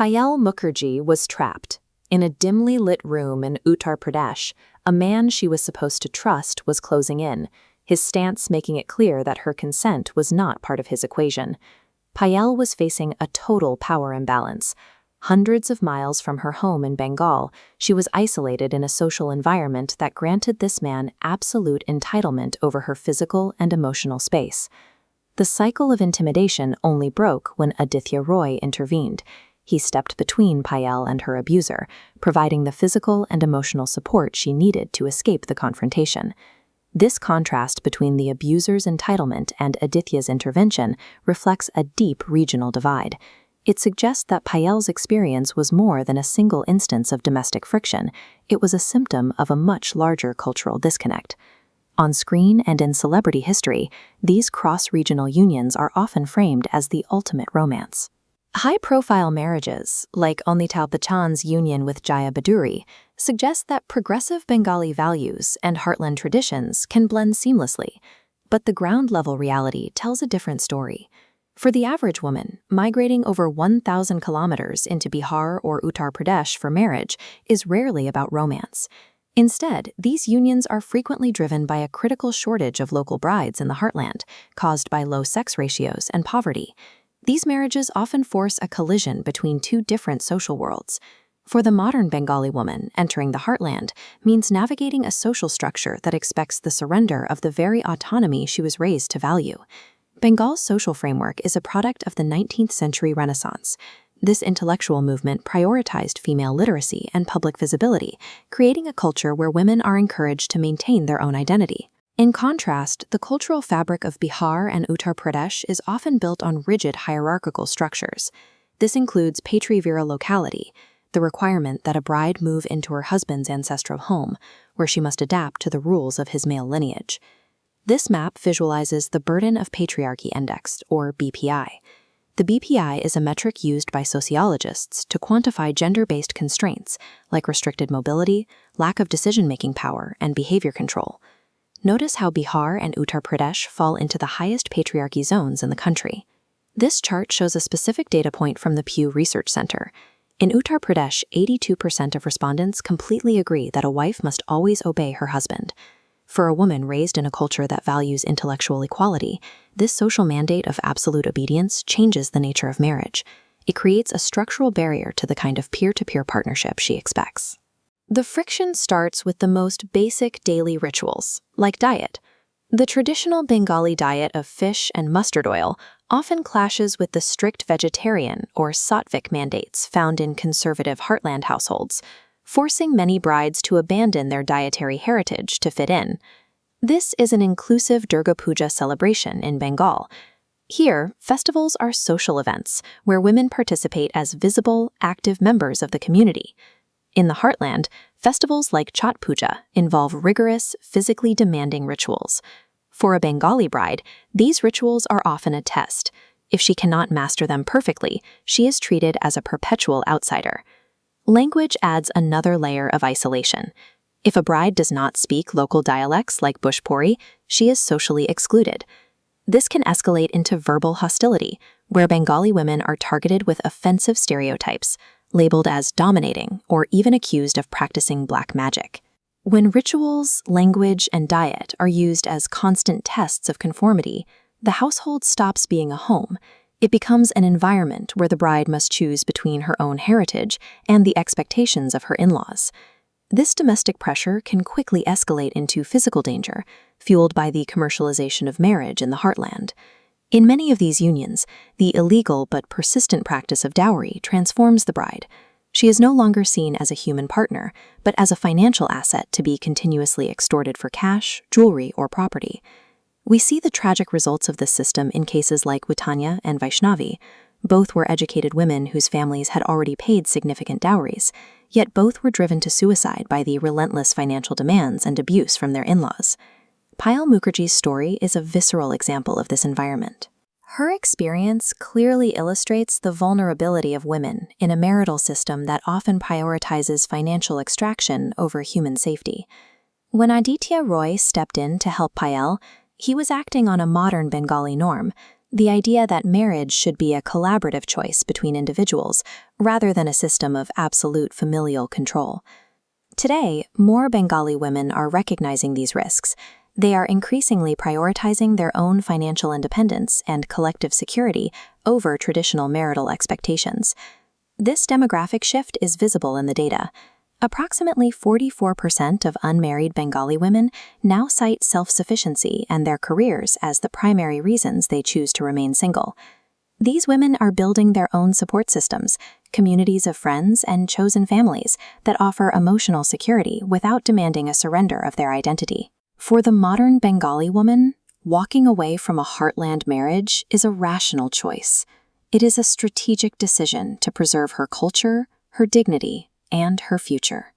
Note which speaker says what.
Speaker 1: Payal Mukherjee was trapped. In a dimly lit room in Uttar Pradesh, a man she was supposed to trust was closing in, his stance making it clear that her consent was not part of his equation. Payal was facing a total power imbalance. Hundreds of miles from her home in Bengal, she was isolated in a social environment that granted this man absolute entitlement over her physical and emotional space. The cycle of intimidation only broke when Aditya Roy intervened. He stepped between Payal and her abuser, providing the physical and emotional support she needed to escape the confrontation. This contrast between the abuser's entitlement and Aditya's intervention reflects a deep regional divide. It suggests that Payal's experience was more than a single instance of domestic friction. It was a symptom of a much larger cultural disconnect. On screen and in celebrity history, these cross-regional unions are often framed as the ultimate romance. High-profile marriages, like Amitabh Bachchan's union with Jaya Baduri, suggest that progressive Bengali values and Heartland traditions can blend seamlessly. But the ground-level reality tells a different story. For the average woman, migrating over 1,000 kilometers into Bihar or Uttar Pradesh for marriage is rarely about romance. Instead, these unions are frequently driven by a critical shortage of local brides in the heartland, caused by low sex ratios and poverty. These marriages often force a collision between two different social worlds. For the modern Bengali woman, entering the heartland means navigating a social structure that expects the surrender of the very autonomy she was raised to value. Bengal's social framework is a product of the 19th century Renaissance. This intellectual movement prioritized female literacy and public visibility, creating a culture where women are encouraged to maintain their own identity. In contrast, the cultural fabric of Bihar and Uttar Pradesh is often built on rigid hierarchical structures. This includes patriviral locality, the requirement that a bride move into her husband's ancestral home, where she must adapt to the rules of his male lineage. This map visualizes the burden of Patriarchy Index, or BPI. The BPI is a metric used by sociologists to quantify gender-based constraints like restricted mobility, lack of decision-making power, and behavior control. Notice how Bihar and Uttar Pradesh fall into the highest patriarchy zones in the country. This chart shows a specific data point from the Pew Research Center. In Uttar Pradesh, 82% of respondents completely agree that a wife must always obey her husband. For a woman raised in a culture that values intellectual equality, this social mandate of absolute obedience changes the nature of marriage. It creates a structural barrier to the kind of peer-to-peer partnership she expects. The friction starts with the most basic daily rituals, like diet. The traditional Bengali diet of fish and mustard oil often clashes with the strict vegetarian or sattvic mandates found in conservative heartland households, forcing many brides to abandon their dietary heritage to fit in. This is an inclusive Durga Puja celebration in Bengal. Here, festivals are social events where women participate as visible, active members of the community. In the heartland, festivals like Chhat Puja involve rigorous, physically demanding rituals. For a Bengali bride, these rituals are often a test. If she cannot master them perfectly, she is treated as a perpetual outsider. Language adds another layer of isolation. If a bride does not speak local dialects like Bhojpuri, she is socially excluded. This can escalate into verbal hostility, where Bengali women are targeted with offensive stereotypes, labeled as dominating, or even accused of practicing black magic. When rituals, language, and diet are used as constant tests of conformity, the household stops being a home. It becomes an environment where the bride must choose between her own heritage and the expectations of her in-laws. This domestic pressure can quickly escalate into physical danger, fueled by the commercialization of marriage in the heartland. In many of these unions, the illegal but persistent practice of dowry transforms the bride. She is no longer seen as a human partner, but as a financial asset to be continuously extorted for cash, jewelry, or property. We see the tragic results of this system in cases like Vitanya and Vaishnavi. Both were educated women whose families had already paid significant dowries, yet both were driven to suicide by the relentless financial demands and abuse from their in-laws. Payal Mukherjee's story is a visceral example of this environment. Her experience clearly illustrates the vulnerability of women in a marital system that often prioritizes financial extraction over human safety. When Aditya Roy stepped in to help Payal, he was acting on a modern Bengali norm, the idea that marriage should be a collaborative choice between individuals rather than a system of absolute familial control. Today, more Bengali women are recognizing these risks. They are increasingly prioritizing their own financial independence and collective security over traditional marital expectations. This demographic shift is visible in the data. Approximately 44% of unmarried Bengali women now cite self-sufficiency and their careers as the primary reasons they choose to remain single. These women are building their own support systems, communities of friends and chosen families that offer emotional security without demanding a surrender of their identity. For the modern Bengali woman, walking away from a heartland marriage is a rational choice. It is a strategic decision to preserve her culture, her dignity, and her future.